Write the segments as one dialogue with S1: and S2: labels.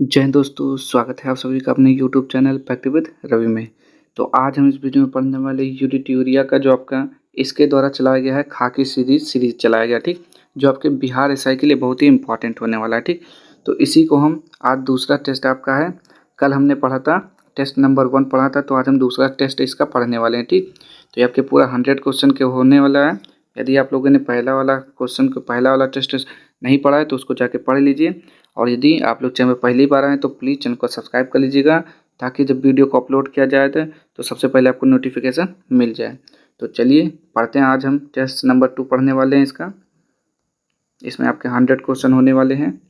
S1: जय हिंद दोस्तों, स्वागत है आप सभी का अपने YouTube channel fact with Ravi में। तो आज हम इस वीडियो में पढ़ने वाले यूनिट यूरिया का जो आपका इसके द्वारा चलाया गया है खाकी सीरीज चलाया गया, ठीक, जो आपके बिहार एसआई के लिए बहुत ही इंपॉर्टेंट होने वाला है, ठीक। तो इसी को हम आज दूसरा टेस्ट आपका है। कल हमने पढ़ा था टेस्ट नंबर 1 पढ़ा था, तो आज हम दूसरा टेस्ट इसका पढ़ने वाले हैं, ठीक। तो ये आपके पूरा 100 क्वेश्चन के होने वाला है। यदि आप लोगों ने पहला वाला टेस्ट नहीं पढ़ा है तो उसको जाके पढ़ लीजिए। और यदि आप लोग चैनल पर पहली बार आए तो प्लीज़ चैनल को सब्सक्राइब कर लीजिएगा, ताकि जब वीडियो को अपलोड किया जाए तो सबसे पहले आपको नोटिफिकेशन मिल जाए। तो चलिए पढ़ते हैं। आज हम टेस्ट नंबर 2 पढ़ने वाले हैं इसका। इसमें आपके 100 क्वेश्चन होने वाले हैं।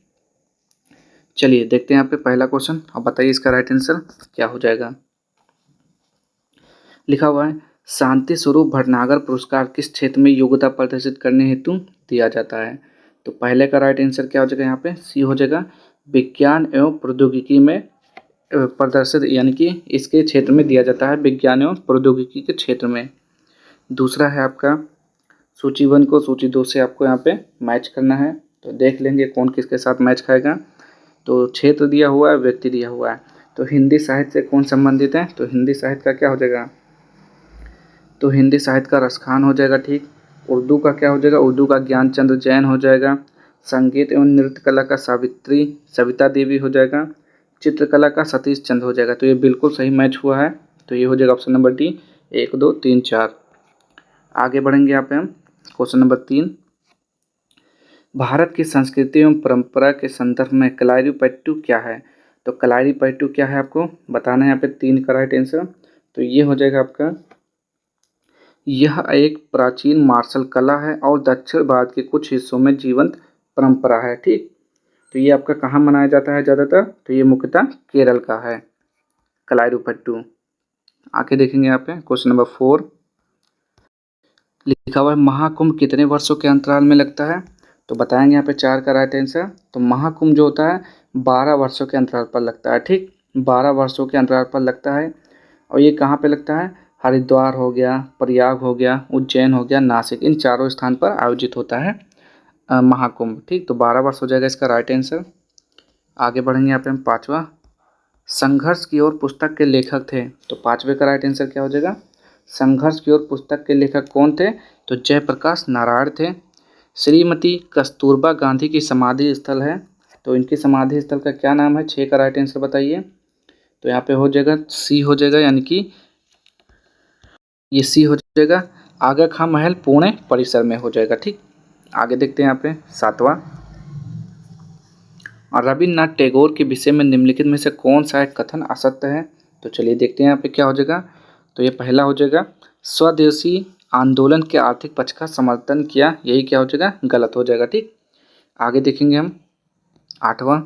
S1: चलिए देखते हैं यहाँ पे पहला क्वेश्चन। अब बताइए इसका राइट आंसर क्या हो जाएगा। लिखा हुआ है, शांति स्वरूप भटनागर पुरस्कार किस क्षेत्र में योग्यता प्रदर्शित करने हेतु दिया जाता है। तो पहले का राइट आंसर क्या हो जाएगा, यहाँ पे सी हो जाएगा, विज्ञान एवं प्रौद्योगिकी में प्रदर्शित, यानी कि इसके क्षेत्र में दिया जाता है, विज्ञान एवं प्रौद्योगिकी के क्षेत्र में। दूसरा है आपका सूची 1 को सूची 2 से आपको यहाँ पे मैच करना है। तो देख लेंगे कौन किसके साथ मैच खाएगा। तो क्षेत्र दिया हुआ है, व्यक्ति दिया हुआ है। तो हिंदी साहित्य से कौन संबंधित है, तो हिंदी साहित्य का क्या हो जाएगा, तो हिंदी साहित्य का रसखान हो जाएगा, ठीक। उर्दू का क्या हो जाएगा, उर्दू का ज्ञानचंद्र जैन हो जाएगा। संगीत एवं नृत्य कला का सविता देवी हो जाएगा। चित्रकला का सतीश चंद्र हो जाएगा। तो ये बिल्कुल सही मैच हुआ है। तो ये हो जाएगा ऑप्शन नंबर डी, 1 2 3 4। आगे बढ़ेंगे यहाँ पे हम। क्वेश्चन नंबर 3, भारत की संस्कृति एवं परंपरा के संदर्भ में कलारीपयट्टू क्या है। तो कलारीपयट्टू क्या है आपको बताना है यहाँ पे 3 का राइट आंसर। तो ये हो जाएगा आपका, यह एक प्राचीन मार्शल कला है और दक्षिण भारत के कुछ हिस्सों में जीवंत परंपरा है, ठीक। तो ये आपका कहाँ मनाया जाता है ज़्यादातर, तो ये मुख्यतः केरल का है कलारीपयट्टू। आगे देखेंगे यहाँ पे क्वेश्चन नंबर 4, लिखा हुआ है, महाकुंभ कितने वर्षों के अंतराल में लगता है। तो बताएंगे यहाँ पे 4 का राइट आंसर। तो महाकुंभ जो होता है 12 वर्षों के अंतराल पर लगता है, ठीक, 12 वर्षों के अंतराल पर लगता है। और ये कहाँ पे लगता है, हरिद्वार हो गया, प्रयाग हो गया, उज्जैन हो गया, नासिक, इन चारों स्थान पर आयोजित होता है महाकुंभ, ठीक। तो 12 वर्ष हो जाएगा इसका राइट आंसर। आगे बढ़ेंगे यहाँ पे हम 5वां, संघर्ष की ओर पुस्तक के लेखक थे। तो 5वें का राइट आंसर क्या हो जाएगा, संघर्ष की ओर पुस्तक के लेखक कौन थे, तो जयप्रकाश नारायण थे। श्रीमती कस्तूरबा गांधी की समाधि स्थल है, तो इनकी समाधि स्थल का क्या नाम है। 6 का राइट आंसर बताइए। तो यहाँ पे हो जाएगा सी हो जाएगा, यानी कि ये सी हो जाएगा, आगा खां महल पुणे परिसर में हो जाएगा, ठीक। आगे देखते हैं यहाँ पे 7वां, और रविन्द्रनाथ टैगोर के विषय में निम्नलिखित में से कौन सा एक कथन असत्य है। तो चलिए देखते हैं यहाँ पे क्या हो जाएगा। तो ये पहला हो जाएगा, स्वदेशी आंदोलन के आर्थिक पक्ष का समर्थन किया, यही क्या हो जाएगा, गलत हो जाएगा, ठीक। आगे देखेंगे हम 8वां,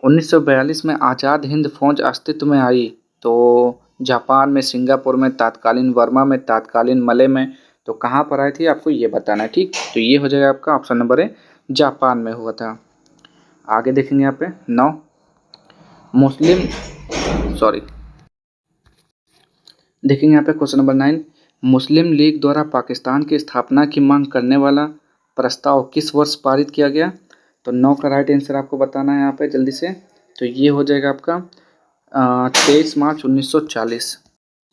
S1: 1942 में आज़ाद हिंद फौज अस्तित्व में आई। तो जापान में, सिंगापुर में, तत्कालीन वर्मा में, तत्कालीन मले में, तो कहाँ पर आई थी आपको ये बताना है, ठीक। तो ये हो जाएगा आपका ऑप्शन नंबर है, जापान में हुआ था। आगे देखेंगे यहाँ पे 9, देखेंगे यहाँ पे क्वेश्चन नंबर 9, मुस्लिम लीग द्वारा पाकिस्तान की स्थापना की मांग करने वाला प्रस्ताव किस वर्ष पारित किया गया। तो 9 का राइट आंसर आपको बताना है यहाँ पे जल्दी से। तो ये हो जाएगा आपका 23 मार्च 1940।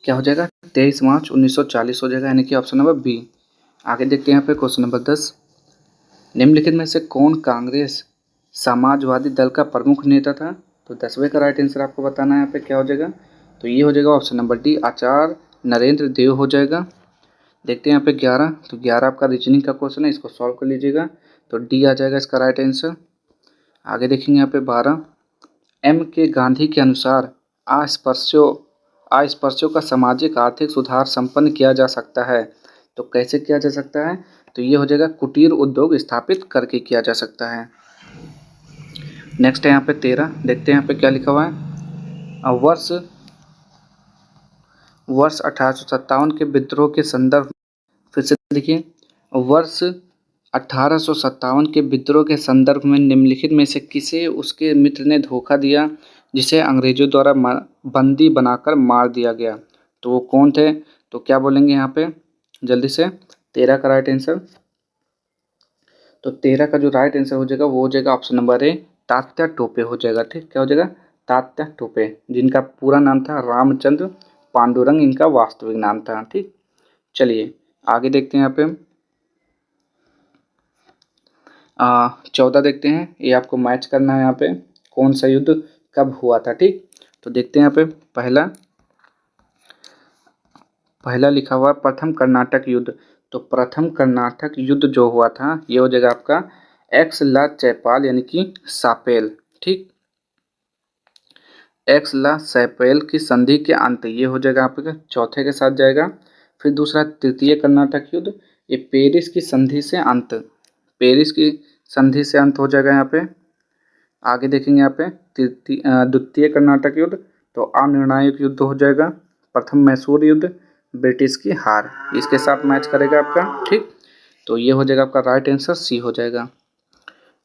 S1: क्या हो जाएगा, 23 मार्च 1940 हो जाएगा, यानी कि ऑप्शन नंबर बी। आगे देखते हैं यहाँ पे क्वेश्चन नंबर 10, निम्नलिखित में से कौन कांग्रेस समाजवादी दल का प्रमुख नेता था। तो 10वें का राइट आंसर आपको बताना है यहाँ पे क्या हो जाएगा। तो ये हो जाएगा ऑप्शन नंबर डी, आचार्य नरेंद्र देव हो जाएगा। देखते हैं यहाँ पे 11, तो 11 आपका रीजनिंग का क्वेश्चन है, इसको सॉल्व कर लीजिएगा। तो डी आ जाएगा इसका राइट आंसर। आगे देखेंगे यहाँ पे 12, एम के गांधी के अनुसार अस्पृश्यों का सामाजिक आर्थिक सुधार संपन्न किया जा सकता है। तो कैसे किया जा सकता है, तो ये हो जाएगा कुटीर उद्योग स्थापित करके किया जा सकता है। नेक्स्ट है यहाँ पे 13, देखते हैं यहाँ पे क्या लिखा हुआ है। वर्ष 1857 के विद्रोह के संदर्भ, फिर से देखिए, वर्ष 1857 के विद्रोह के संदर्भ में निम्नलिखित में से किसे उसके मित्र ने धोखा दिया, जिसे अंग्रेजों द्वारा बंदी बनाकर मार दिया गया। तो वो कौन थे, तो क्या बोलेंगे यहाँ पे जल्दी से। 13 का राइट आंसर, तो 13 का जो राइट आंसर हो जाएगा वो हो जाएगा option number A, Tatya Tope हो जाएगा। ठीक, क्या हो जाएगा? तात्या टोपे, जिनका पूरा नाम था रामचंद्र पांडुरंग, इनका वास्तविक नाम था। ठीक, चलिए आगे देखते हैं। यहाँ पे 14 देखते हैं। ये आपको मैच करना है। यहाँ पे कौन सा युद्ध कब हुआ था। ठीक, तो देखते हैं। यहाँ पे पहला लिखा हुआ प्रथम कर्नाटक युद्ध। तो प्रथम कर्नाटक युद्ध जो हुआ था ये हो जाएगा आपका एक्स ला चैपाल यानी कि सापेल। ठीक, एक्स ला सैपेल की संधि के अंत, ये हो जाएगा आपका चौथे के साथ जाएगा। फिर दूसरा तृतीय कर्नाटक युद्ध, ये पेरिस की संधि से अंत, पेरिस की संधि से अंत हो जाएगा। यहाँ पे आगे देखेंगे। यहाँ पे द्वितीय कर्नाटक युद्ध, तो अनिर्णायक युद्ध हो जाएगा। प्रथम मैसूर युद्ध, ब्रिटिश की हार, इसके साथ मैच करेगा आपका। ठीक, तो ये हो जाएगा आपका राइट आंसर सी हो जाएगा।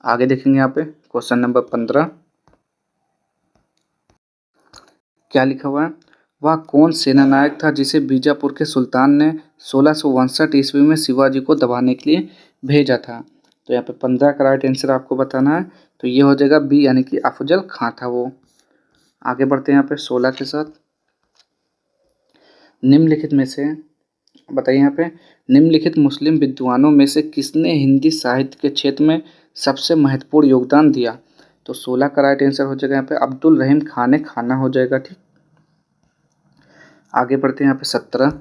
S1: आगे देखेंगे। यहाँ पे क्वेश्चन नंबर 15 क्या लिखा हुआ है? वह कौन सेनानायक था जिसे बीजापुर के सुल्तान ने 1659 ईस्वी में शिवाजी को दबाने के लिए भेजा था? तो यहाँ पे 15 का राइट आंसर आपको बताना है। तो ये हो जाएगा बी यानी कि अफजल खां था वो। आगे बढ़ते हैं। यहाँ पे 16 के साथ निम्नलिखित में से बताइए। यहाँ पे निम्नलिखित मुस्लिम विद्वानों में से किसने हिंदी साहित्य के क्षेत्र में सबसे महत्वपूर्ण योगदान दिया? तो 16 का राइट आंसर हो जाएगा यहाँ पे अब्दुल रहीम खान खाना हो जाएगा। ठीक, आगे बढ़ते हैं। यहाँ पे 17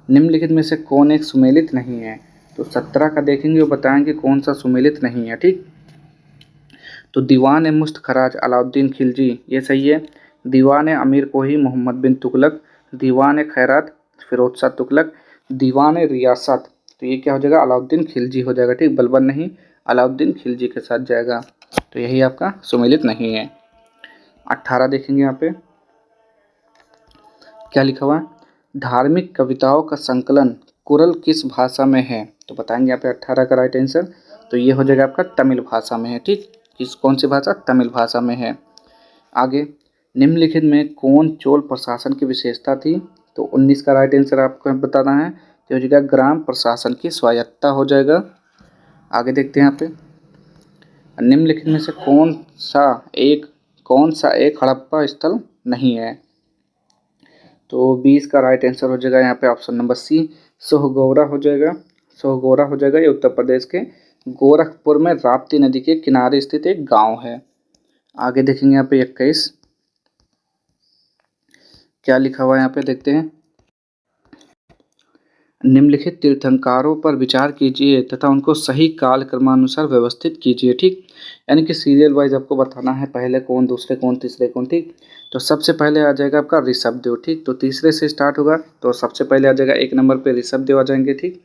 S1: निम्नलिखित में से कौन एक सुमेलित नहीं है? तो 17 का देखेंगे और बताएंगे कौन सा सुमेलित नहीं है। ठीक, तो दीवान मुश्त खराज अलाउद्दीन खिलजी, ये सही है। दीवान अमीर कोही मोहम्मद बिन तुगलक, दीवान खैरात फिरोज शाह तुगलक, दीवान रियासत, तो ये क्या हो जाएगा? अलाउद्दीन खिलजी हो जाएगा। ठीक, बलबन नहीं, अलाउद्दीन खिलजी के साथ जाएगा। तो यही आपका सुमेलित नहीं है। 18 देखेंगे। यहाँ पे क्या लिखा हुआ है? धार्मिक कविताओं का संकलन कुरल किस भाषा में है? तो बताएंगे यहाँ पे 18 का राइट आंसर। तो ये हो जाएगा आपका तमिल भाषा में है। ठीक, किस कौन सी भाषा? तमिल भाषा में है। आगे निम्नलिखित में कौन चोल प्रशासन की विशेषता थी? तो 19 का राइट आंसर आपको बताना है। तो हो जाएगा ग्राम प्रशासन की स्वायत्तता हो जाएगा। आगे देखते हैं। यहाँ पे निम्नलिखित में से कौन सा एक हड़प्पा स्थल नहीं है? तो 20 का राइट आंसर हो जाएगा यहाँ पे ऑप्शन नंबर सी, सोहगौरा हो जाएगा। सोहगौरा हो जाएगा। ये उत्तर प्रदेश के गोरखपुर में राप्ती नदी के किनारे स्थित एक गांव है। आगे देखेंगे। यहाँ पे 21 क्या लिखा हुआ है? यहाँ पे देखते हैं। निम्नलिखित तीर्थंकरों पर विचार कीजिए तथा उनको सही काल क्रमानुसार व्यवस्थित कीजिए। ठीक, यानी कि सीरियल वाइज आपको बताना है, पहले कौन, दूसरे कौन, तीसरे कौन। ठीक, तो सबसे पहले आ जाएगा आपका ऋषभदेव। ठीक, तो तीसरे से स्टार्ट होगा, तो सबसे पहले आ जाएगा 1 नंबर पे ऋषभदेव आ जाएंगे। ठीक,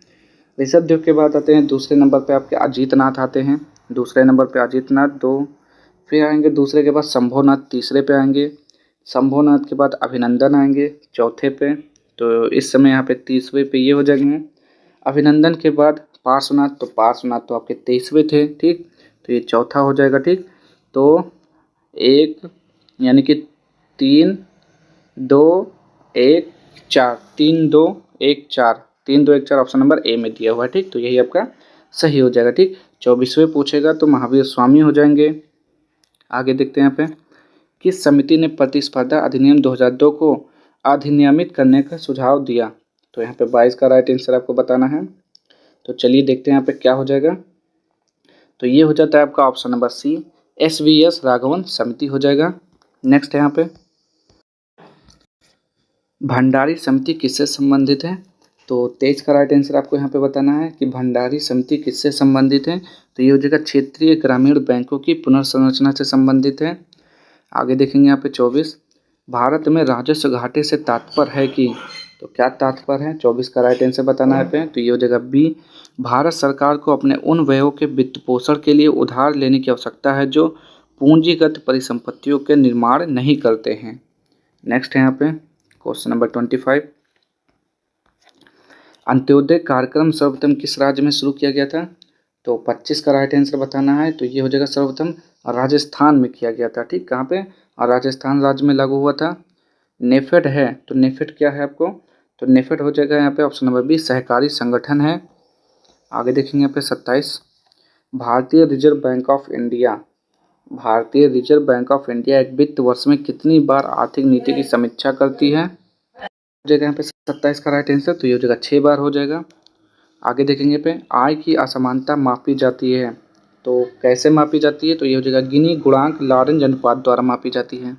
S1: ऋषभदेव के बाद आते हैं दूसरे नंबर पे आपके अजीतनाथ आते हैं। दूसरे नंबर पे अजीतनाथ 2, फिर आएंगे दूसरे के बाद शंभोनाथ, तीसरे पे आएंगे। शंभोनाथ के बाद अभिनंदन आएंगे चौथे पे। तो इस समय यहाँ पे 30वें पे ये हो जाएंगे। अभिनंदन के बाद पार्श्वनाथ, तो पार्श्वनाथ तो आपके 23वें थे। ठीक, तो ये चौथा हो जाएगा। ठीक, तो 1 यानी कि 3 2 1 4, 3 2 1 4, 3 2 1 4 ऑप्शन नंबर ए में दिया हुआ है। ठीक, तो यही आपका सही हो जाएगा। ठीक, 24वें पूछेगा तो महावीर स्वामी हो जाएंगे। आगे देखते हैं। यहाँ पे किस समिति ने प्रतिस्पर्धा अधिनियम 2002 को अधिनियमित करने का सुझाव दिया? तो यहाँ पे 22 का राइट आंसर आपको बताना है। तो चलिए देखते हैं यहाँ पे क्या हो जाएगा। तो ये हो जाता है आपका option number C, SVS Raghavan समिति हो जाएगा। नेक्स्ट है यहाँ पे भंडारी समिति किससे संबंधित है? तो 23 का राइट आंसर आपको यहाँ पे बताना है कि भंडारी समिति किससे संबंधित है। तो ये हो जाएगा क्षेत्रीय ग्रामीण बैंकों की पुनर्संरचना से संबंधित है। आगे देखेंगे। यहाँ पे 24 भारत में राजस्व घाटे से तात्पर्य है कि, तो क्या तात्पर्य है? 24 का राइट आंसर बताना है पे। तो ये हो जाएगा बी, भारत सरकार को अपने उन व्ययों के वित्त पोषण के लिए उधार लेने की आवश्यकता है जो पूंजीगत परिसंपत्तियों के निर्माण नहीं करते हैं। नेक्स्ट है यहाँ पे क्वेश्चन नंबर 25 अंत्योदय कार्यक्रम सर्वप्रथम किस राज्य में शुरू किया गया था? तो 25 का राइट आंसर बताना है। तो ये हो जाएगा सर्वप्रथम राजस्थान में किया गया था। ठीक, कहाँ पे? और राजस्थान राज्य में लागू हुआ था। नेफेड है, तो नेफेड क्या है आपको? तो नेफेड हो जाएगा यहाँ पे ऑप्शन नंबर बी, सहकारी संगठन है। आगे देखेंगे यहाँ पे 27 भारतीय रिजर्व बैंक ऑफ इंडिया भारतीय रिजर्व बैंक ऑफ इंडिया एक वित्त वर्ष में कितनी बार आर्थिक नीति की समीक्षा करती है? हो जाएगा यहाँ पे 27 का राइट आंसर, तो ये हो जाएगा 6 बार हो जाएगा। आगे देखेंगे पे आय की असमानता मापी जाती है, तो कैसे मापी जाती है? तो ये हो जाएगा गिनी गुणांक लॉरेंज अनुपात द्वारा मापी जाती है।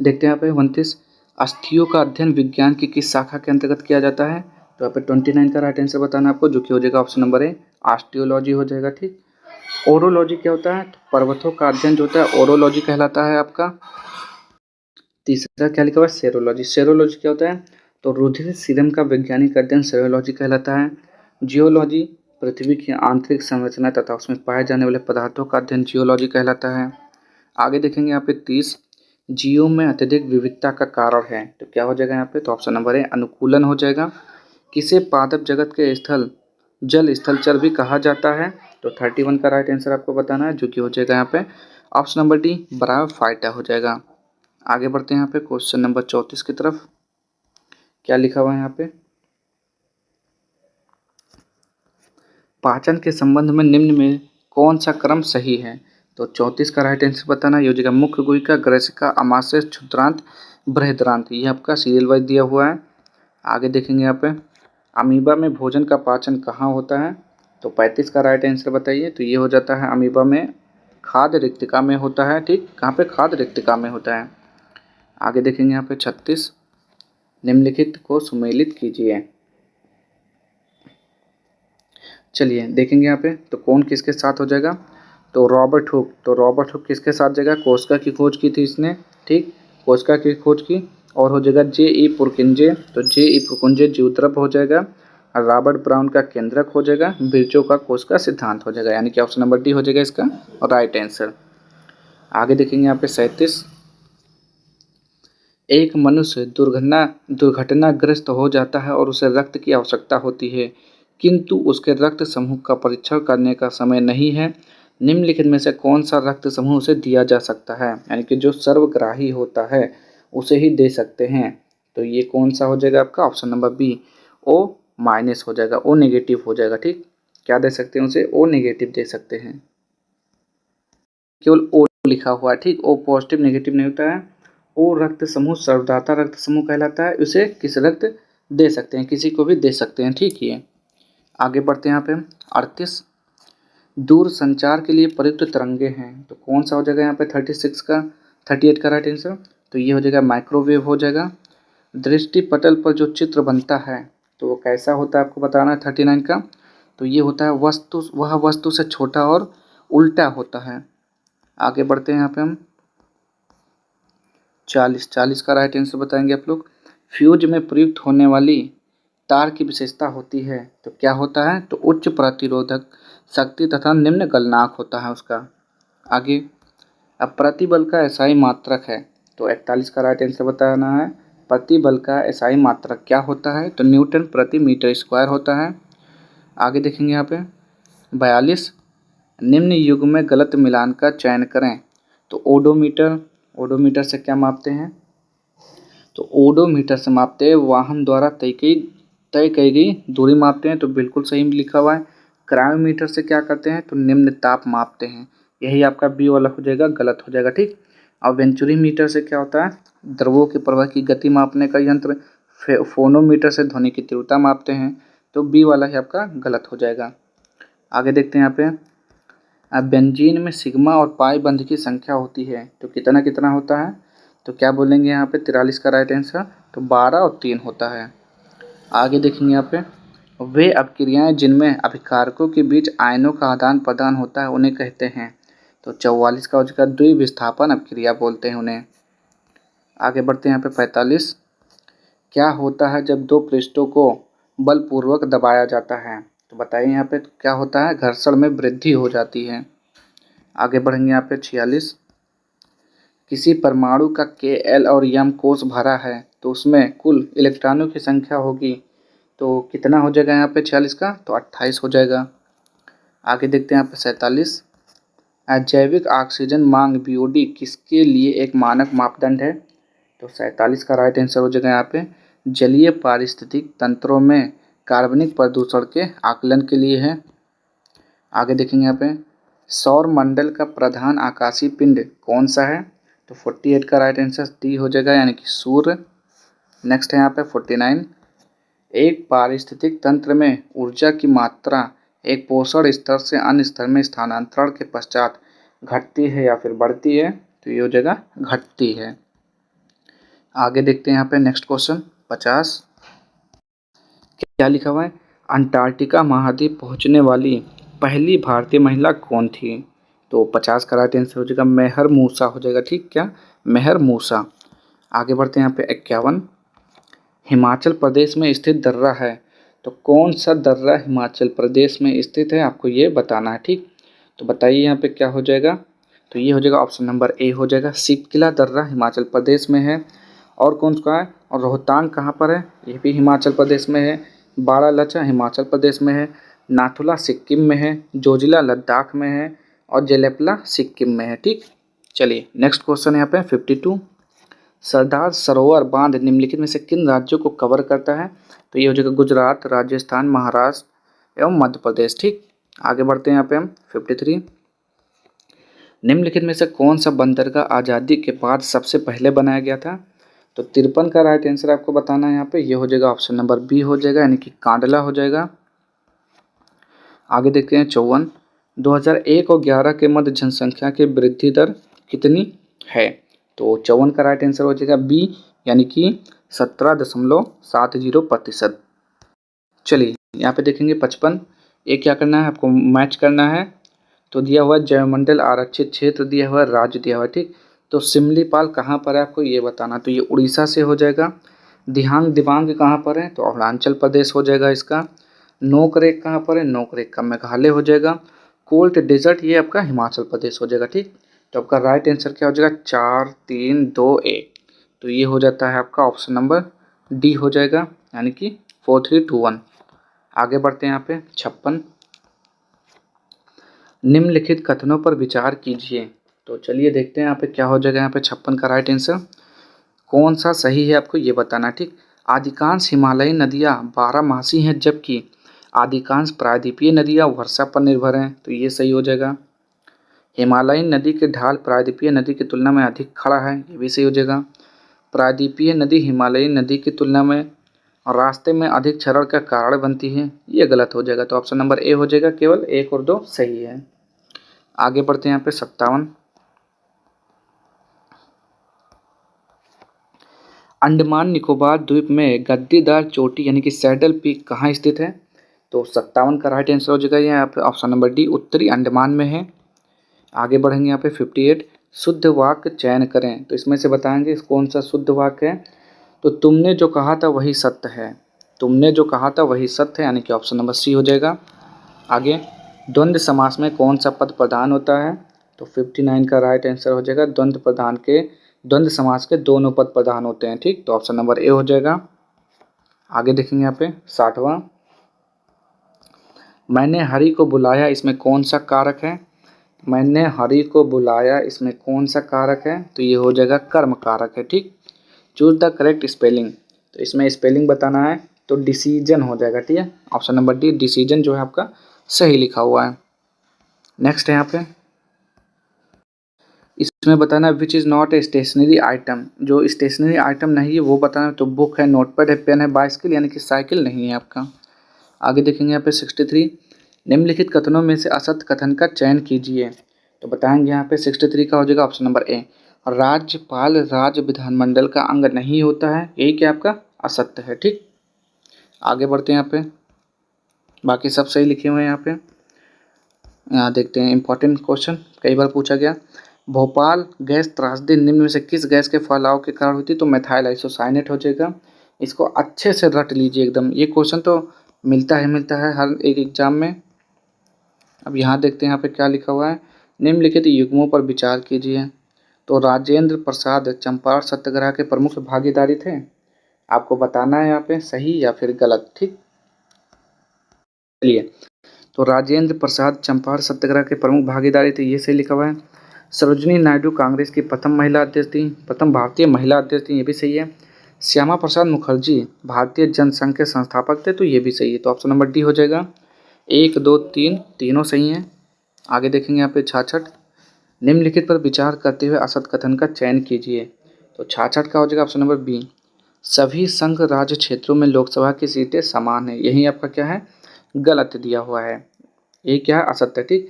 S1: देखते हैं यहाँ पे 29, अस्थियों का अध्ययन विज्ञान की किस शाखा के अंतर्गत किया जाता है? तो यहाँ पे 29 का राइट आंसर बताना आपको, जो कि हो जाएगा ऑप्शन नंबर ए, ऑस्टियोलॉजी हो जाएगा। ठीक। ओरोलॉजी क्या होता है? तो पर्वतों का अध्ययन जो होता है ओरोलॉजी कहलाता है आपका। तीसरा क्या लिखा हुआ है? सेरोलॉजी। सेरोलॉजी क्या होता है? तो रुधिर सीरम का वैज्ञानिक अध्ययन सेरोलॉजी कहलाता है। जियोलॉजी पृथ्वी की आंतरिक संरचना तथा उसमें पाए जाने वाले पदार्थों का अध्ययन जियोलॉजी कहलाता है। आगे देखेंगे यहाँ पे 30, जीवों में अत्यधिक विविधता का कारण है, तो क्या हो जाएगा यहाँ पे? तो ऑप्शन नंबर ए, अनुकूलन हो जाएगा। किसे पादप जगत के स्थल जल स्थलचर भी कहा जाता है? तो 31 का राइट आंसर आपको बताना है, जो कि हो जाएगा यहाँ पे ऑप्शन नंबर डी, ब्रायोफाइटा हो जाएगा। आगे बढ़ते हैं यहाँ पे क्वेश्चन नंबर 34 की तरफ। क्या लिखा हुआ है यहाँ पे? पाचन के संबंध में निम्न में कौन सा क्रम सही है? तो 34 का राइट आंसर बताना। ये हो जाएगा मुख्य गुहिका, ग्रसिका, आमाशय, क्षुद्रांत, बृहद्रांत। ये आपका सीरियल वाइज दिया हुआ है। आगे देखेंगे यहाँ पे अमीबा में भोजन का पाचन कहाँ होता है? तो 35 का राइट आंसर बताइए। तो ये हो जाता है अमीबा में खाद्य रिक्तिका में होता है। ठीक, कहाँ पे? खाद्य रिक्तिका में होता है। आगे देखेंगे यहाँ पे 36, निम्नलिखित को सुमेलित कीजिए। चलिए देखेंगे यहाँ पे तो कौन किसके साथ हो जाएगा? तो रॉबर्ट हुक। तो रॉबर्ट हुक किसके साथ जाएगा? कोस्का की खोज की थी इसने। ठीक, कोस्का की खोज की। और हो जाएगा जे ई पुरकिंजे। तो जे ई पुरकिंजे ज्योतिर्प हो जाएगा। और रॉबर्ट ब्राउन का केंद्रक हो जाएगा। बिरचो का कोस्का सिद्धांत हो जाएगा, यानी कि ऑप्शन नंबर डी हो जाएगा इसका राइट आंसर। आगे देखेंगे यहाँ पे 37, एक मनुष्य दुर्घटनाग्रस्त हो जाता है और उसे रक्त की आवश्यकता होती है, किंतु उसके रक्त समूह का परीक्षण करने का समय नहीं है। निम्नलिखित में से कौन सा रक्त समूह उसे दिया जा सकता है? यानी कि जो सर्वग्राही होता है उसे ही दे सकते हैं। तो ये कौन सा हो जाएगा आपका? Option number B, O minus हो जाएगा, ओ नेगेटिव हो जाएगा। ठीक, क्या दे सकते हैं उसे? ओ नेगेटिव दे सकते हैं। केवल ओ लिखा हुआ है। ठीक, ओ पॉजिटिव नेगेटिव नहीं होता है। ओ रक्त समूह सर्वदाता रक्त समूह कहलाता है। उसे किस रक्त दे सकते हैं? किसी को भी दे सकते हैं। ठीक है, आगे बढ़ते हैं यहाँ पे 38, दूर संचार के लिए प्रयुक्त तरंगे हैं, तो कौन सा हो जाएगा यहाँ पे? 38 का राइट आंसर। तो ये हो जाएगा माइक्रोवेव हो जाएगा। दृष्टि पटल पर जो चित्र बनता है तो वो कैसा होता है आपको बताना है 39 का। तो ये होता है वह वस्तु से छोटा और उल्टा होता है। आगे बढ़ते हैं यहाँ पे हम 40 का राइट आंसर बताएंगे आप लोग। फ्यूज में प्रयुक्त होने वाली तार की विशेषता होती है, तो क्या होता है? तो उच्च प्रतिरोधक शक्ति तथा निम्न गलनांक होता है उसका। आगे अब प्रतिबल का एसआई मात्रक है, तो 41 का राइट आंसर बताना है। प्रतिबल का एसआई मात्रक क्या होता है? तो न्यूटन प्रति मीटर स्क्वायर होता है। आगे देखेंगे यहाँ पे 42, निम्न युग में गलत मिलान का चयन करें, तो ओडोमीटर से क्या मापते हैं? तो ओडोमीटर से मापते हैं वाहन द्वारा तय की गई दूरी मापते हैं, तो बिल्कुल सही लिखा हुआ है। क्रायोमीटर से क्या करते हैं? तो निम्न ताप मापते हैं। यही आपका बी वाला हो जाएगा, गलत हो जाएगा। ठीक, और वेंचुरी मीटर से क्या होता है? द्रवों के प्रवाह की गति मापने का यंत्र। फोनोमीटर से ध्वनि की तीव्रता मापते हैं, तो बी वाला ही आपका गलत हो जाएगा। आगे देखते हैं यहाँ पे अब बेंजीन में सिग्मा और पाई बंध की संख्या होती है, तो कितना कितना होता है? तो क्या बोलेंगे यहाँ पे? 43 का राइट आंसर। तो 12 और 3 होता है। आगे देखेंगे यहाँ पे वे अपक्रियाएं जिनमें अभिकारकों के बीच आयनों का आदान प्रदान होता है उन्हें कहते हैं, तो 44 का हो जाएगा द्विविस्थापन अपक्रिया बोलते हैं उन्हें। आगे बढ़ते हैं यहाँ पे 45, क्या होता है जब दो पृष्ठों को बलपूर्वक दबाया जाता है? तो बताइए यहाँ पे क्या होता है? घर्षण में वृद्धि हो जाती है। आगे बढ़ेंगे यहाँ पे 46, किसी परमाणु का Kl और m कोष भरा है तो उसमें कुल इलेक्ट्रॉनों की संख्या होगी, तो कितना हो जाएगा यहाँ पे 46 का? तो 28 हो जाएगा। आगे देखते हैं यहाँ पे 47, जैविक ऑक्सीजन मांग बीओडी किसके लिए एक मानक मापदंड है? तो 47 का राइट आंसर हो जाएगा यहाँ पे जलीय पारिस्थितिक तंत्रों में कार्बनिक प्रदूषण के आकलन के लिए है। आगे देखेंगे यहाँ पे सौर मंडल का प्रधान आकाशीय पिंड कौन सा है? तो 48 का राइट आंसर डी हो जाएगा, यानी कि सूर्य। नेक्स्ट है यहाँ पे 49। एक पारिस्थितिक तंत्र में ऊर्जा की मात्रा एक पोषण स्तर से अन्य स्तर में स्थानांतरण के पश्चात घटती है या फिर बढ़ती है? तो ये हो जाएगा घटती है। आगे देखते हैं यहाँ पे नेक्स्ट क्वेश्चन 50। क्या लिखा हुआ है? अंटार्कटिका महाद्वीप पहुंचने वाली पहली भारतीय महिला कौन थी? तो 50 का राइट आंसर हो जाएगा मेहर मूसा हो जाएगा। ठीक, क्या? मेहर मूसा। आगे बढ़ते हैं यहाँ पे 51। हिमाचल प्रदेश में स्थित दर्रा है, तो कौन सा दर्रा हिमाचल प्रदेश में स्थित है, आपको ये बताना है। ठीक, तो बताइए यहाँ पे क्या हो जाएगा। तो ये हो जाएगा ऑप्शन नंबर ए हो जाएगा, सिपकिला दर्रा हिमाचल प्रदेश में है। और कौन सा है? और रोहतांग कहाँ पर है? ये भी हिमाचल प्रदेश में है। बारालाचा हिमाचल प्रदेश में है। नाथुला सिक्किम में है। जोजिला लद्दाख में है। और जेलेपला सिक्किम में है। ठीक, चलिए नेक्स्ट क्वेश्चन यहाँ पे 52। सरदार सरोवर बांध निम्नलिखित में से किन राज्यों को कवर करता है? तो ये हो जाएगा गुजरात, राजस्थान, महाराष्ट्र एवं मध्य प्रदेश। ठीक, आगे बढ़ते हैं यहाँ पे हम 53। निम्नलिखित में से कौन सा बंदरगाह आज़ादी के बाद सबसे पहले बनाया गया था? तो 53 का राइट आंसर आपको बताना है यहाँ पे। ये हो जाएगा ऑप्शन नंबर बी हो जाएगा, यानी कि कांडला हो जाएगा। आगे देखते हैं 54। 2001 और 11 के मध्य जनसंख्या की वृद्धि दर कितनी है? तो 54 का राइट आंसर हो जाएगा बी, यानी कि 17.70%। चलिए यहाँ पे देखेंगे 55। ये क्या करना है आपको? मैच करना है। तो दिया हुआ जयमंडल आरक्षित क्षेत्र दिया हुआ, राज्य दिया हुआ। ठीक, तो सिमलीपाल कहाँ पर है आपको ये बताना। तो ये उड़ीसा से हो जाएगा। दिहांग दिबांग कहाँ पर है? तो अरुणाचल प्रदेश हो जाएगा इसका। नोकरेक कहाँ पर है? नोकरेक का मेघालय हो जाएगा। कोल्ट डेजर्ट ये आपका हिमाचल प्रदेश हो जाएगा। ठीक, तो आपका राइट आंसर क्या हो जाएगा? 4 3 2 1। तो ये हो जाता है आपका ऑप्शन नंबर डी हो जाएगा, यानी कि 4 3 2 1। आगे बढ़ते हैं यहाँ पे 56। निम्नलिखित कथनों पर विचार कीजिए। तो चलिए देखते हैं यहाँ पे क्या हो जाएगा। यहाँ पे 56 का राइट आंसर कौन सा सही है आपको ये बताना। ठीक, अधिकांश हिमालयी नदियाँ बारहमासी हैं, जबकि अधिकांश प्रायद्वीपीय नदियाँ वर्षा पर निर्भर हैं। तो ये सही हो जाएगा। हिमालयी नदी के ढाल प्रायद्वीपीय नदी की तुलना में अधिक खड़ा है, ये भी सही हो जाएगा। प्रायद्वीपीय नदी हिमालयी नदी की तुलना में रास्ते में अधिक क्षरण का कारण बनती है, ये गलत हो जाएगा। तो ऑप्शन नंबर ए हो जाएगा, केवल 1 और 2 सही है। आगे बढ़ते हैं यहाँ पे 57। अंडमान निकोबार द्वीप में गद्दीदार चोटी यानी कि सैडल पीक कहाँ स्थित है? तो 57 का राइट आंसर हो जाएगा यहाँ पे ऑप्शन नंबर डी, उत्तरी अंडमान में है। आगे बढ़ेंगे यहाँ पे 58। शुद्ध वाक्य चयन करें, तो इसमें से बताएंगे कौन सा शुद्ध वाक्य है। तो तुमने जो कहा था वही सत्य है। तुमने जो कहा था वही सत्य है, यानी कि ऑप्शन नंबर सी हो जाएगा। आगे द्वंद्व समास में कौन सा पद प्रधान होता है? तो 59 का राइट आंसर हो जाएगा द्वंद्व समास के दोनों पद प्रधान होते हैं। ठीक, तो ऑप्शन नंबर ए हो जाएगा। आगे देखेंगे यहाँ पे 60वां। मैंने हरि को बुलाया, इसमें कौन सा कारक है? मैंने हरि को बुलाया, इसमें कौन सा कारक है? तो ये हो जाएगा कर्म कारक है। ठीक, चूज द करेक्ट स्पेलिंग, तो इसमें स्पेलिंग बताना है। तो डिसीजन हो जाएगा। ठीक है, ऑप्शन नंबर डी डिसीजन जो है आपका सही लिखा हुआ है। नेक्स्ट है यहाँ पे इसमें बताना which is not a stationary item, जो स्टेशनरी आइटम नहीं है वो बताना। तो बुक है, नोटपैड है, पेन है, बाइसिकल यानी कि साइकिल नहीं है आपका। आगे देखेंगे यहाँ पे 63। निम्नलिखित कथनों में से असत्य कथन का चयन कीजिए। तो बताएंगे यहाँ पे 63 का हो जाएगा ऑप्शन नंबर ए, राज्यपाल राज्य विधानमंडल का अंग नहीं होता है, यही क्या आपका असत्य है। ठीक, आगे बढ़ते हैं यहाँ पे बाकी सब सही लिखे हुए हैं। यहाँ पे यहाँ देखते हैं इंपॉर्टेंट क्वेश्चन, कई बार पूछा गया। भोपाल गैस त्रासदी निम्न में से किस गैस के फैलाव के कारण होती है? तो मेथाइल आइसोसाइनेट हो जाएगा। इसको अच्छे से रट लीजिए एकदम, ये क्वेश्चन तो मिलता है हर एक एग्जाम में। अब यहाँ देखते हैं यहाँ पे क्या लिखा हुआ है। निम्नलिखित युग्मों पर विचार कीजिए। तो राजेंद्र प्रसाद चंपारण सत्याग्रह के प्रमुख भागीदारी थे। आपको बताना है यहाँ पे सही या फिर गलत। ठीक, चलिए तो राजेंद्र प्रसाद चंपारण सत्याग्रह के प्रमुख भागीदारी थे, ये सही लिखा हुआ है। सरोजिनी नायडू कांग्रेस की प्रथम महिला अध्यक्ष थी, प्रथम भारतीय महिला अध्यक्ष थी, ये भी सही है। श्यामा प्रसाद मुखर्जी भारतीय जनसंघ के संस्थापक थे, तो ये भी सही है। तो ऑप्शन नंबर डी हो जाएगा। 1 2 3 तीनों सही हैं। आगे देखेंगे यहाँ पे 66, निम्नलिखित पर विचार करते हुए असत कथन का चयन कीजिए। तो 66 का हो जाएगा ऑप्शन नंबर बी, सभी संघ राज्य क्षेत्रों में लोकसभा की सीटें समान है। यही आपका क्या है, गलत दिया हुआ है, ये क्या है, असत्य। ठीक,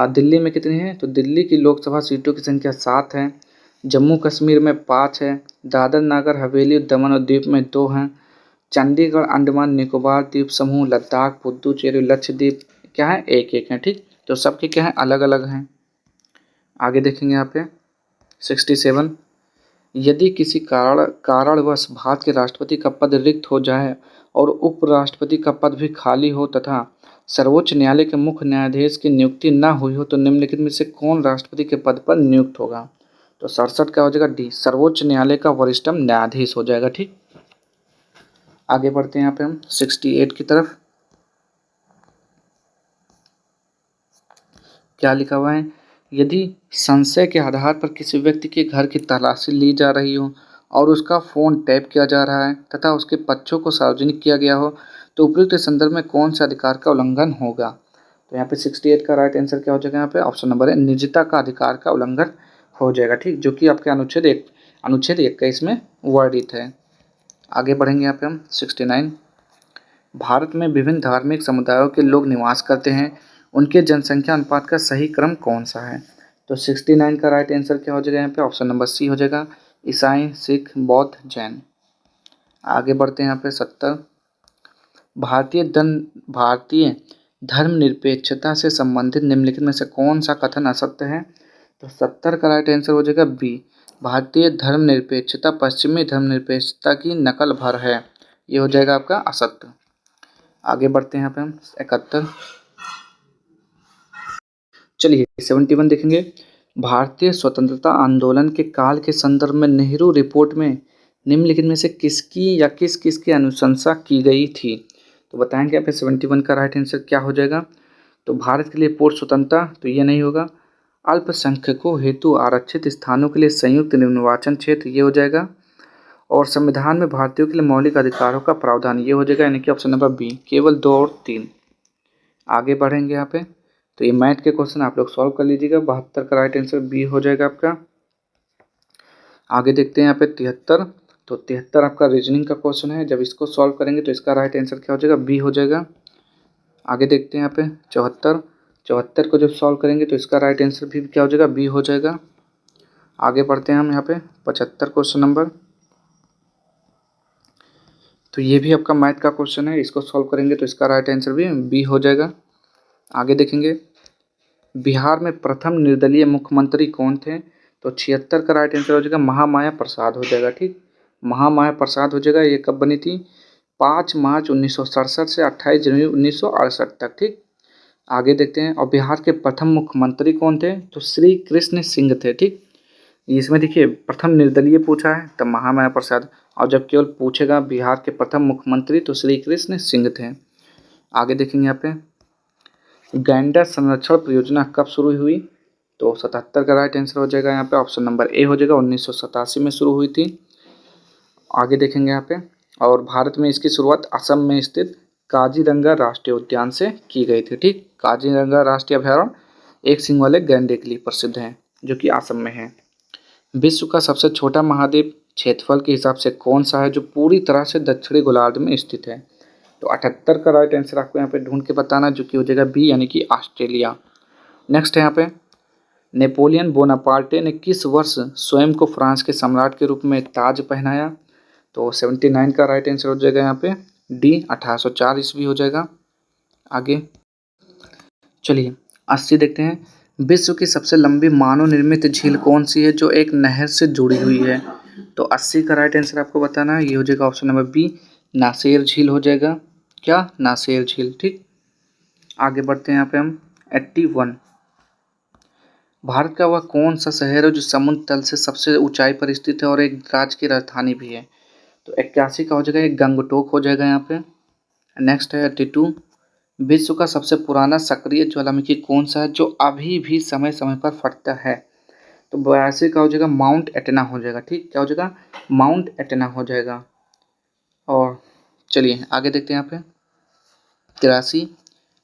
S1: दिल्ली में कितनी है, तो दिल्ली की लोकसभा सीटों की संख्या 7 है, जम्मू कश्मीर में 5 है, दादर नागर हवेली दमन और दीव में 2 हैं, चंडीगढ़ अंडमान निकोबार द्वीप समूह लद्दाख पुद्दुचेरी लक्षद्वीप क्या है, एक एक है। ठीक, तो सबके क्या है, अलग अलग हैं। आगे देखेंगे यहाँ पे 67, यदि किसी कारणवश भारत के राष्ट्रपति का पद रिक्त हो जाए और उपराष्ट्रपति का पद भी खाली हो तथा सर्वोच्च न्यायालय के मुख्य न्यायाधीश की नियुक्ति न हुई हो तो निम्नलिखित में से कौन राष्ट्रपति के पद पर नियुक्त होगा। तो 67 का हो जाएगा डी, सर्वोच्च न्यायालय का वरिष्ठतम न्यायाधीश हो जाएगा। ठीक, आगे बढ़ते हैं यहाँ पे हम 68 की तरफ। क्या लिखा हुआ है, यदि संशय के आधार पर किसी व्यक्ति के घर की तलाशी ली जा रही हो और उसका फ़ोन टैप किया जा रहा है तथा उसके पक्षों को सार्वजनिक किया गया हो तो उपयुक्त संदर्भ में कौन से अधिकार का उल्लंघन होगा। तो यहाँ पे 68 का राइट आंसर क्या हो जाएगा, यहाँ पे ऑप्शन नंबर है, निजता का अधिकार का उल्लंघन हो जाएगा। ठीक, जो कि आपके अनुच्छेद 21 में वर्णित है। आगे बढ़ेंगे यहाँ पे हम 69, भारत में विभिन्न धार्मिक समुदायों के लोग निवास करते हैं, उनके जनसंख्या अनुपात का सही क्रम कौन सा है। तो 69 का राइट आंसर क्या हो जाएगा, यहाँ पे ऑप्शन नंबर सी हो जाएगा, ईसाई सिख बौद्ध जैन। आगे बढ़ते हैं यहाँ पे 70, भारतीय धर्मनिरपेक्षता से संबंधित निम्नलिखित में से कौन सा कथन असत्य है। तो 70 का राइट आंसर हो जाएगा बी, भारतीय धर्मनिरपेक्षता पश्चिमी धर्मनिरपेक्षता की नकल भर है, ये हो जाएगा आपका असत्य। आगे बढ़ते हैं यहाँ पे हम 71, चलिए 71 देखेंगे, भारतीय स्वतंत्रता आंदोलन के काल के संदर्भ में नेहरू रिपोर्ट में निम्नलिखित में से किसकी या किस किस की अनुशंसा की गई थी। तो बताएंगे यहाँ पे 71 का राइट आंसर क्या हो जाएगा। तो भारत के लिए पूर्ण स्वतंत्रता, तो ये नहीं होगा, अल्पसंख्यकों हेतु आरक्षित स्थानों के लिए संयुक्त निर्वाचन क्षेत्र, ये हो जाएगा, और संविधान में भारतीयों के लिए मौलिक अधिकारों का प्रावधान, ये हो जाएगा, यानी कि ऑप्शन नंबर बी, केवल 2 और 3। आगे बढ़ेंगे यहाँ पे, तो ये मैथ के क्वेश्चन आप लोग सॉल्व कर लीजिएगा। 72 का राइट आंसर बी हो जाएगा आपका। आगे देखते हैं यहाँ पे 73, तो 73 आपका रीजनिंग का क्वेश्चन है, जब इसको सॉल्व करेंगे तो इसका राइट आंसर क्या हो जाएगा, बी हो जाएगा। आगे देखते हैं यहाँ पे 74 को जब सॉल्व करेंगे तो इसका राइट आंसर भी क्या हो जाएगा, बी हो जाएगा। आगे बढ़ते हैं हम यहाँ पे 75 क्वेश्चन नंबर, तो ये भी आपका मैथ का क्वेश्चन है, इसको सॉल्व करेंगे तो इसका राइट आंसर भी बी हो जाएगा। आगे देखेंगे, बिहार में प्रथम निर्दलीय मुख्यमंत्री कौन थे। तो 76 का राइट आंसर हो जाएगा, महामाया प्रसाद हो जाएगा। ठीक, महामाया प्रसाद हो जाएगा। ये कब बनी थी, 5 मार्च 1967 से 28 जनवरी 1968 तक। ठीक, आगे देखते हैं, और बिहार के प्रथम मुख्यमंत्री कौन थे, तो श्री कृष्ण सिंह थे। ठीक, इसमें देखिए प्रथम निर्दलीय पूछा है तब महामाया प्रसाद, और जब केवल पूछेगा बिहार के प्रथम मुख्यमंत्री तो श्री कृष्ण सिंह थे। आगे देखेंगे यहाँ पे, गैंडा संरक्षण परियोजना कब शुरू हुई। तो 77 का राइट आंसर हो जाएगा यहाँ पे, ऑप्शन नंबर ए हो जाएगा, 1987 में शुरू हुई थी। आगे देखेंगे यहाँ पे, और भारत में इसकी शुरुआत असम में स्थित काजीरंगा राष्ट्रीय उद्यान से की गई थी। ठीक, काजीरंगा राष्ट्रीय अभयारण्य एक सींग वाले गैंडे के लिए प्रसिद्ध है, जो कि असम में है। विश्व का सबसे छोटा महाद्वीप क्षेत्रफल के हिसाब से कौन सा है जो पूरी तरह से दक्षिणी गोलार्ध में स्थित है। तो 78 का राइट आंसर आपको यहाँ पे ढूंढ के बताना, जो कि हो जाएगा बी, यानी कि ऑस्ट्रेलिया। नेक्स्ट है यहाँ पे, नेपोलियन बोनापार्टे ने किस वर्ष स्वयं को फ्रांस के सम्राट के रूप में ताज पहनाया। तो 79 का राइट आंसर हो जाएगा यहाँ पे डी, 1804 ईस्वी हो जाएगा। आगे चलिए 80 देखते हैं, विश्व की सबसे लंबी मानव निर्मित झील कौन सी है जो एक नहर से जुड़ी हुई है। तो 80 का राइट आंसर आपको बताना है, ये हो जाएगा ऑप्शन नंबर बी, नासेर झील हो जाएगा। क्या, नासेर झील। ठीक, आगे बढ़ते हैं यहाँ पे हम 81, भारत का वह कौन सा शहर है जो समुद्र तल से सबसे ऊंचाई पर स्थित है और एक राज्य की राजधानी भी है। तो 81 का हो जाएगा, एक गंगटोक हो जाएगा यहाँ पे। नेक्स्ट है 82, विश्व का सबसे पुराना सक्रिय ज्वालामुखी कौन सा है जो अभी भी समय समय पर फटता है। तो 82 का हो जाएगा, माउंट एटना हो जाएगा। ठीक, क्या हो जाएगा, माउंट एटना हो जाएगा। और चलिए आगे देखते हैं यहाँ पे 83,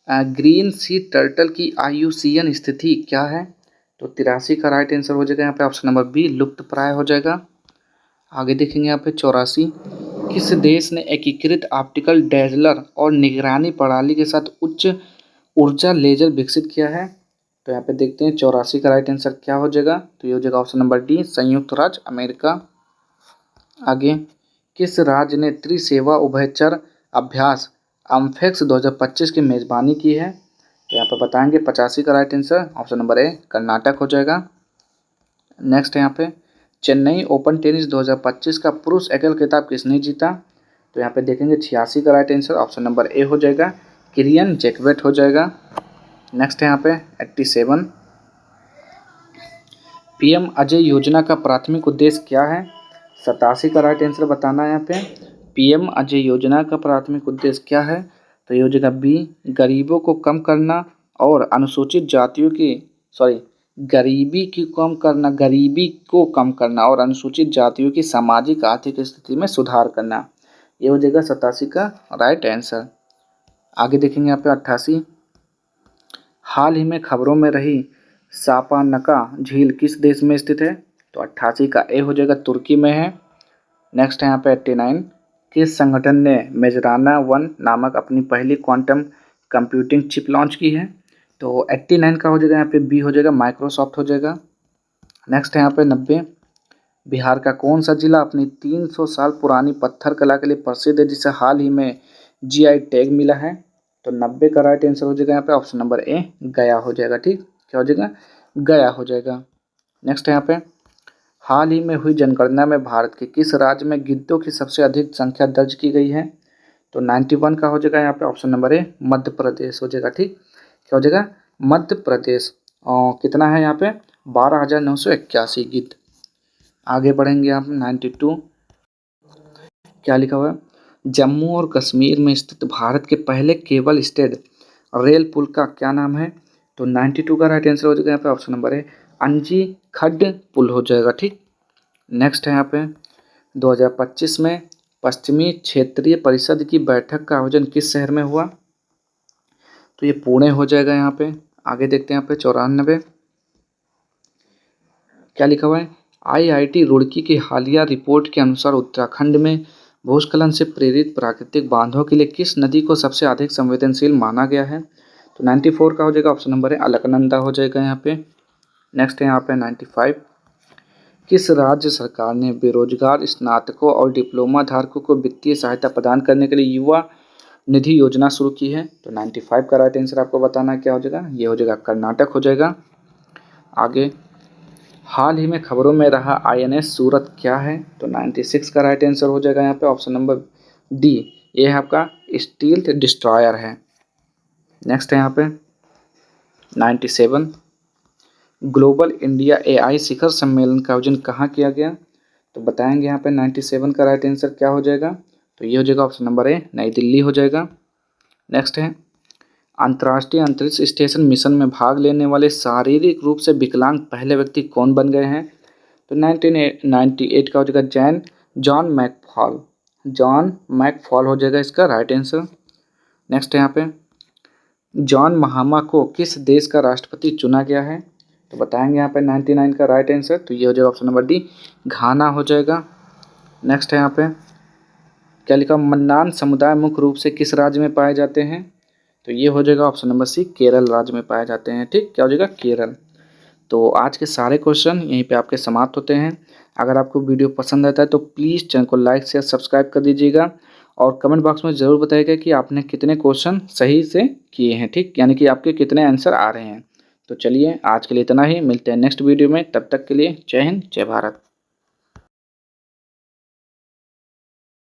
S1: ग्रीन सी टर्टल की आयुसीएन स्थिति क्या है? तो 83 का राइट आंसर हो जाएगा यहाँ पे ऑप्शन नंबर बी, लुप्त प्राय हो जाएगा। आगे देखेंगे यहाँ पे 84, किस देश ने एकीकृत ऑप्टिकल डेजलर और निगरानी प्रणाली के साथ उच्च ऊर्जा लेजर विकसित किया है? तो यहाँ पे देखते हैं 84 का राइट आंसर क्या हो जाएगा, तो ये हो जाएगा ऑप्शन नंबर डी, संयुक्त राज्य अमेरिका। आगे, किस राज्य ने त्रिसेवा उभयचर अभ्यास अम्फेक्स 2025 की मेजबानी की है? तो यहाँ पर बताएंगे 85 का right answer option number A, Karnataka हो जाएगा। नेक्स्ट है यहाँ पे, चेन्नई ओपन टेनिस 2025 का पुरुष एकल खिताब किसने जीता? तो यहाँ पे देखेंगे 86 का right answer option number A हो जाएगा, किरियन जैकवेट हो जाएगा। नेक्स्ट है यहाँ पे 87, पीएम अजय योजना का प्राथमिक उद्देश्य क्या है? 87 का राइट आंसर बताना है यहाँ पे, पीएम अजय योजना का प्राथमिक उद्देश्य क्या है? तो ये हो जाएगा बी, गरीबों को कम करना और अनुसूचित जातियों की गरीबी को कम करना और अनुसूचित जातियों की सामाजिक आर्थिक स्थिति में सुधार करना। ये हो जाएगा 87 का राइट आंसर। आगे देखेंगे यहाँ पे 88, हाल ही में खबरों में रही सापानका झील किस देश में स्थित है? तो 88 का ए हो जाएगा, तुर्की में है। नेक्स्ट है यहाँ पे 89, किस संगठन ने मेजराना 1 नामक अपनी पहली क्वांटम कंप्यूटिंग चिप लॉन्च की है? तो 89 का हो जाएगा यहाँ पे बी हो जाएगा, माइक्रोसॉफ्ट हो जाएगा। नेक्स्ट है यहाँ पे 90, बिहार का कौन सा जिला अपनी 300 साल पुरानी पत्थर कला के लिए प्रसिद्ध है जिसे हाल ही में जीआई टैग मिला है? तो 90 का राइट आंसर हो जाएगा यहाँ पे ऑप्शन नंबर ए, गया हो जाएगा। ठीक, क्या हो जाएगा, गया हो जाएगा। नेक्स्ट है यहाँ पे, हाल ही में हुई जनगणना में भारत के किस राज्य में गिद्धों की सबसे अधिक संख्या दर्ज की गई है? तो 91 का हो जाएगा यहाँ पे option number A, Madhya Pradesh हो जाएगा। ठीक, क्या हो जाएगा, मध्य प्रदेश। और कितना है यहाँ पे, 12,981 गिद्ध। आगे बढ़ेंगे आप 92, क्या लिखा हुआ है, जम्मू और कश्मीर में स्थित भारत के पहले केबल स्टेड रेल पुल का क्या नाम है? तो 92 का राइट आंसर हो जाएगा यहाँ पे ऑप्शन नंबर है, अंजी खड्ड पुल हो जाएगा। ठीक, नेक्स्ट है यहाँ पे 2025 में पश्चिमी क्षेत्रीय परिषद की बैठक का आयोजन किस शहर में हुआ? तो ये पुणे हो जाएगा यहाँ पे। आगे देखते हैं यहाँ पे 94, क्या लिखा हुआ है, आईआईटी रुड़की की हालिया रिपोर्ट के अनुसार उत्तराखंड में भूस्खलन से प्रेरित प्राकृतिक बांधों के लिए किस नदी को सबसे अधिक संवेदनशील माना गया है? तो 94 का हो जाएगा ऑप्शन नंबर है, अलकनंदा हो जाएगा यहाँ पे। नेक्स्ट है यहाँ पे 95, किस राज्य सरकार ने बेरोजगार स्नातकों और डिप्लोमा धारकों को वित्तीय सहायता प्रदान करने के लिए युवा निधि योजना शुरू की है? तो 95 का राइट आंसर आपको बताना क्या हो जाएगा, ये हो जाएगा कर्नाटक हो जाएगा। आगे, हाल ही में खबरों में रहा आईएनएस सूरत क्या है? तो 96 का राइट आंसर हो जाएगा यहाँ पे ऑप्शन नंबर डी, ये है आपका स्टील्थ डिस्ट्रॉयर है। नेक्स्ट है यहाँ पे 97, ग्लोबल इंडिया एआई शिखर सम्मेलन का आयोजन कहाँ किया गया? तो बताएंगे यहाँ पे 97 का राइट आंसर क्या हो जाएगा, तो ये हो जाएगा ऑप्शन नंबर ए, नई दिल्ली हो जाएगा। नेक्स्ट है, अंतर्राष्ट्रीय अंतरिक्ष स्टेशन मिशन में भाग लेने वाले शारीरिक रूप से विकलांग पहले व्यक्ति कौन बन गए हैं? तो 1998 का हो जाएगा जॉन मैकफॉल हो जाएगा इसका राइट आंसर। नेक्स्ट है यहाँ पे, जॉन महामा को किस देश का राष्ट्रपति चुना गया है? तो बताएंगे यहाँ पे 99 का राइट आंसर, तो ये हो जाएगा ऑप्शन नंबर डी, घाना हो जाएगा। नेक्स्ट है यहाँ पे, क्या लिखा, मन्नान समुदाय मुख्य रूप से किस राज्य में पाए जाते हैं? तो ये हो जाएगा ऑप्शन नंबर सी, केरल राज्य में पाए जाते हैं। ठीक, क्या हो जाएगा, केरल। तो आज के सारे क्वेश्चन यहीं पे आपके समाप्त होते हैं। अगर आपको वीडियो पसंद आता है तो प्लीज़ चैनल को लाइक शेयर सब्सक्राइब कर दीजिएगा और कमेंट बॉक्स में ज़रूर बताइएगा कि आपने कितने क्वेश्चन सही से किए हैं। ठीक, यानी कि आपके कितने आंसर आ रहे हैं। तो चलिए आज के लिए इतना ही, मिलते हैं नेक्स्ट वीडियो में, तब तक के लिए जय हिंद जय भारत।